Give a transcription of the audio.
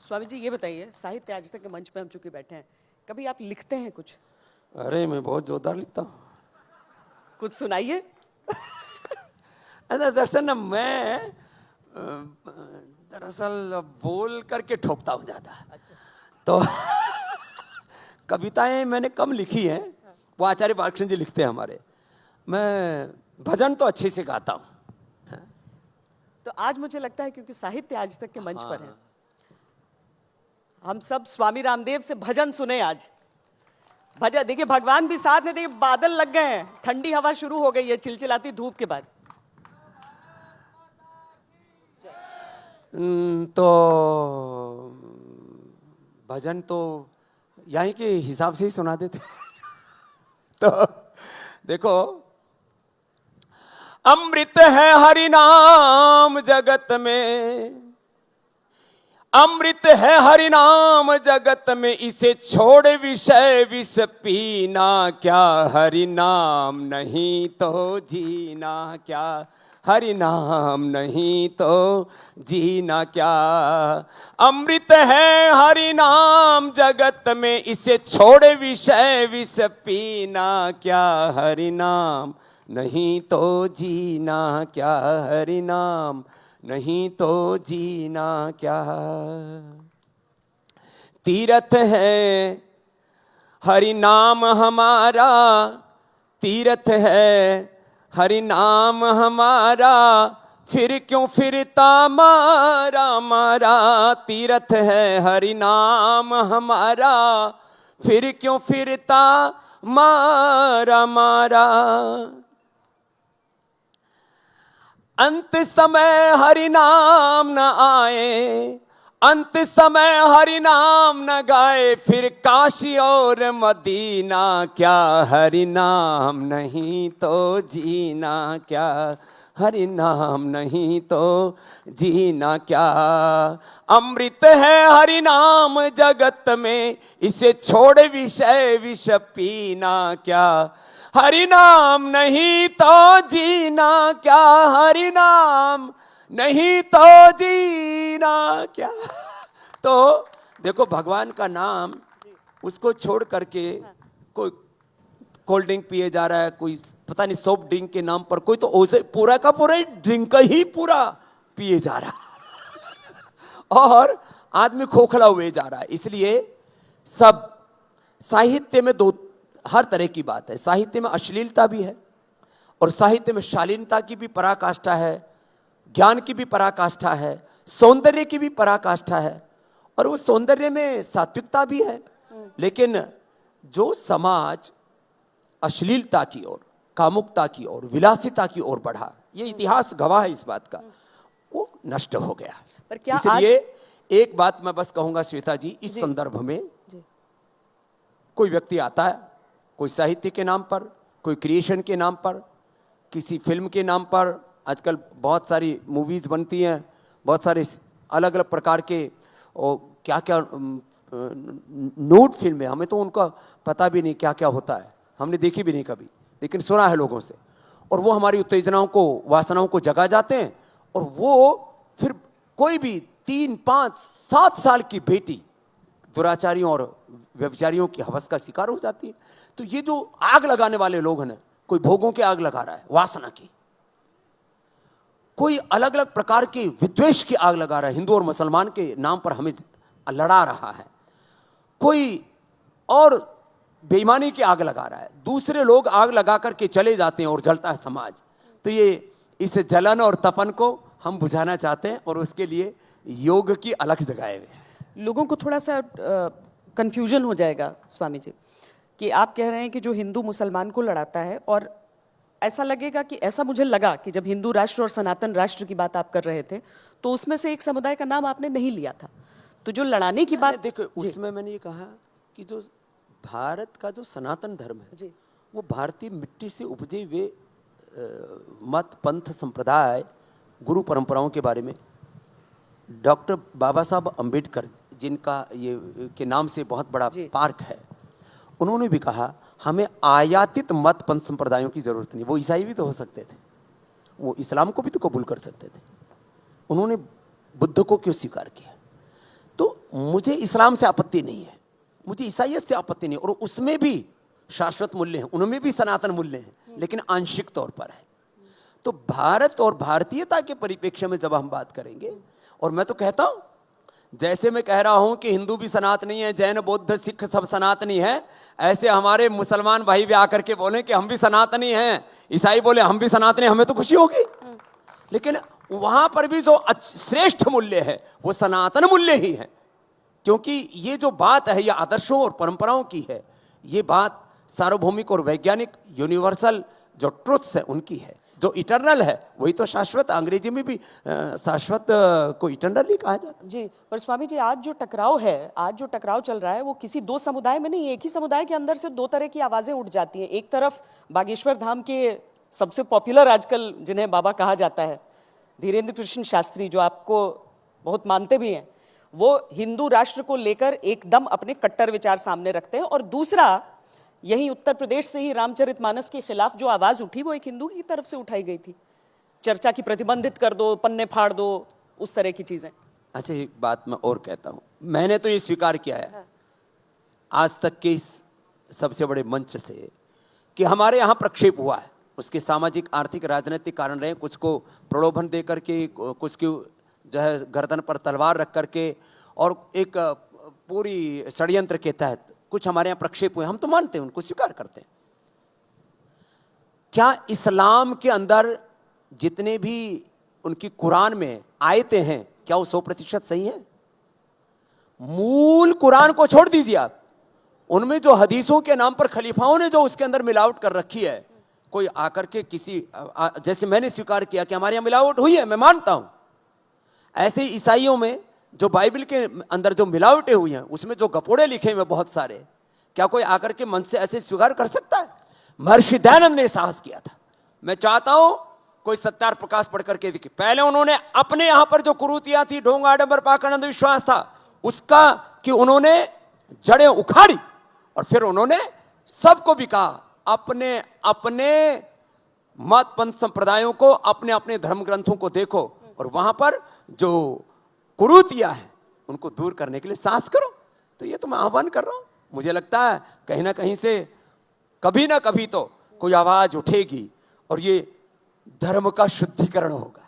स्वामी जी ये बताइए, साहित्य आज तक के मंच पे हम चूंकि बैठे हैं, कभी आप लिखते हैं कुछ? अरे मैं बहुत जोरदार लिखता हूँ। कुछ सुनाइए। ऐसा दर्शन मैं दरअसल बोल करके ठोकता हूँ ज्यादा। तो कविताएं मैंने कम लिखी हैं, वो आचार्य बालकृष्ण जी लिखते हैं हमारे। मैं भजन तो अच्छे से गाता हूँ। तो आज मुझे लगता है क्योंकि साहित्य आज तक के मंच पर है, हम सब स्वामी रामदेव से भजन सुने आज। भजन देखिए, भगवान भी साथ में, देखिए बादल लग गए हैं, ठंडी हवा शुरू हो गई है चिलचिलाती धूप के बाद। तो भजन तो यहीं के हिसाब से ही सुना देते। तो देखो, अमृत है हरि नाम जगत में, अमृत है हरि नाम जगत में, इसे छोड़ विषय विष पीना क्या, हरि नाम नहीं तो जीना क्या, हरि नाम नहीं तो जीना क्या। अमृत है हरि नाम जगत में, इसे छोड़ विषय विष पीना क्या, हरि नाम नहीं तो जीना क्या, हरि नाम नहीं तो जीना क्या। तीर्थ है हरि नाम हमारा, तीर्थ है हरि नाम हमारा, फिर क्यों फिरता मारा मारा। तीर्थ है हरि नाम हमारा, फिर क्यों फिरता मारा मारा। अंत समय हरि नाम न आए, अंत समय हरि नाम न गाए, फिर काशी और मदीना क्या, हरि नाम नहीं तो जीना क्या, हरि नाम नहीं तो जीना क्या। अमृत है हरि नाम जगत में, इसे छोड़ विषय विष पीना क्या, हरि नाम नहीं तो जीना क्या, हरि नाम नहीं तो जीना क्या। तो देखो, भगवान का नाम उसको छोड़ करके कोई कोल्ड ड्रिंक पिए जा रहा है, कोई पता नहीं सॉफ्ट ड्रिंक के नाम पर, कोई तो उसे पूरा का पूरा ड्रिंक ही पूरा पिए जा रहा और आदमी खोखला हुए जा रहा है। इसलिए सब साहित्य में दो हर तरह की बात है। साहित्य में अश्लीलता भी है और साहित्य में शालीनता की भी पराकाष्ठा है, ज्ञान की भी पराकाष्ठा है, सौंदर्य की भी पराकाष्ठा है, और उस सौंदर्य में सात्विकता भी है। लेकिन जो समाज अश्लीलता की ओर, कामुकता की ओर, विलासिता की ओर बढ़ा, ये इतिहास गवाह है इस बात का, वो नष्ट हो गया। पर क्या इसलिए एक बात मैं बस कहूंगा श्वेता जी, इस संदर्भ में कोई व्यक्ति आता है, कोई साहित्य के नाम पर, कोई क्रिएशन के नाम पर, किसी फिल्म के नाम पर, आजकल बहुत सारी मूवीज बनती हैं, बहुत सारे अलग अलग प्रकार के, और क्या क्या नोट फिल्में, हमें तो उनका पता भी नहीं क्या क्या होता है, हमने देखी भी नहीं कभी, लेकिन सुना है लोगों से, और वो हमारी उत्तेजनाओं को, वासनाओं को जगा जाते हैं, और वो फिर कोई भी 3, 5, 7 साल की बेटी दुराचारियों और व्यभिचारियों की हवस का शिकार हो जाती है। तो ये जो आग लगाने वाले लोग हैं, कोई भोगों की आग लगा रहा है, वासना की, कोई अलग अलग प्रकार के विद्वेष की आग लगा रहा है, हिंदू और मुसलमान के नाम पर हमें लड़ा रहा है, कोई और बेईमानी की आग लगा रहा है, दूसरे लोग आग लगा करके चले जाते हैं और जलता है समाज। तो ये इस जलन और तपन को हम बुझाना चाहते हैं, और उसके लिए योग की अलग जगाए हुए हैं। लोगों को थोड़ा सा कंफ्यूजन हो जाएगा स्वामी जी, कि आप कह रहे हैं कि जो हिंदू मुसलमान को लड़ाता है, और ऐसा लगेगा कि, ऐसा मुझे लगा कि जब हिंदू राष्ट्र और सनातन राष्ट्र की बात आप कर रहे थे, तो उसमें से एक समुदाय का नाम आपने नहीं लिया था। तो जो लड़ाने की बात, देखो, उसमें मैंने ये कहा कि जो भारत का जो सनातन धर्म है जी, वो भारतीय मिट्टी से उपजे हुए मत, पंथ, संप्रदाय, गुरु परंपराओं के बारे में डॉक्टर बाबा साहब अम्बेडकर, जिनका ये के नाम से बहुत बड़ा पार्क है, उन्होंने भी कहा हमें आयातित मत, पंथ, संप्रदायों की जरूरत नहीं। वो ईसाई भी तो हो सकते थे, वो इस्लाम को भी तो कबूल कर सकते थे, उन्होंने बुद्ध को क्यों स्वीकार किया? तो मुझे इस्लाम से आपत्ति नहीं है, मुझे ईसाइयत से आपत्ति नहीं, और उसमें भी शाश्वत मूल्य हैं, उनमें भी सनातन मूल्य हैं, लेकिन आंशिक तौर पर है। तो भारत और भारतीयता के परिप्रेक्ष्य में जब हम बात करेंगे, और मैं तो कहता हूं, जैसे मैं कह रहा हूं कि हिंदू भी सनातनी है, जैन बौद्ध सिख सब सनातनी है, ऐसे हमारे मुसलमान भाई भी आकर के बोले कि हम भी सनातनी हैं, ईसाई बोले हम भी सनातनी, हमें तो खुशी होगी। लेकिन वहां पर भी जो श्रेष्ठ मूल्य है वो सनातन मूल्य ही है, क्योंकि ये जो बात है ये आदर्शों और परंपराओं की है, ये बात सार्वभौमिक और वैज्ञानिक यूनिवर्सल जो ट्रुथ्स है उनकी है। जो इटर्नल है वही तो शाश्वत, अंग्रेजी में भी शाश्वत को इटर्नल ही कहा जाता है। जी, पर स्वामी जी आज जो टकराव है, आज जो टकराव चल रहा है वो किसी दो समुदाय में नहीं, एक ही समुदाय के अंदर से दो तरह की आवाजें उठ जाती हैं। एक तरफ बागेश्वर धाम के सबसे पॉपुलर आजकल जिन्हें बाबा कहा जाता है, धीरेन्द्र कृष्ण शास्त्री, जो आपको बहुत मानते भी हैं, वो हिंदू राष्ट्र को लेकर एकदम अपने कट्टर विचार सामने रखते हैं। और दूसरा, यही उत्तर प्रदेश से ही रामचरितमानस के खिलाफ जो आवाज उठी वो एक हिंदू की तरफ से उठाई गई थी, चर्चा की प्रतिबंधित कर दो, पन्ने फाड़ दो, उस तरह की चीजें। अच्छा, एक बात मैं और कहता हूं, मैंने तो ये स्वीकार किया है आज तक के इस सबसे बड़े मंच से कि हमारे यहाँ प्रक्षेप हुआ है, उसके सामाजिक आर्थिक राजनीतिक कारण रहे, कुछ को प्रलोभन दे करके, कुछ की जो है गर्दन पर तलवार रख करके, और एक पूरी षड्यंत्र के तहत कुछ हमारे यहाँ प्रक्षेप हुए, हम तो मानते हैं, उनको स्वीकार करते हैं। क्या इस्लाम के अंदर जितने भी उनकी कुरान में आयतें हैं, क्या वो 100% सही है? मूल कुरान को छोड़ दीजिए आप, उनमें जो हदीसों के नाम पर खलीफाओं ने जो उसके अंदर मिलावट कर रखी है, कोई आकर के किसी जैसे मैंने स्वीकार किया कि हमारे यहाँ मिलावट हुई है, मैं मानता हूं, ऐसे ईसाइयों में जो बाइबल के अंदर जो मिलावटें हुई हैं, उसमें जो गपोड़े लिखे हुए बहुत सारे, क्या कोई आकर के मन से ऐसे स्वीकार कर सकता है? महर्षि दयानंद ने साहस किया था। मैं चाहता हूं कोई सत्यार प्रकाश पढ़ करके दिखे। पहले उन्होंने अपने यहां पर जो कुरूतियां थी, ढोंग आडंबर पाखंड अंधविश्वास था, उसका कि उन्होंने जड़ें उखाड़ी, और फिर उन्होंने सबको भी कहा अपने अपने मत पंथ संप्रदायों को, अपने अपने धर्म ग्रंथों को देखो, और वहां पर जो कुरूतियां हैं उनको दूर करने के लिए साहस करो। तो ये तो मैं आह्वान कर रहा हूं, मुझे लगता है कहीं ना कहीं से कभी ना कभी तो कोई आवाज उठेगी और ये धर्म का शुद्धिकरण होगा।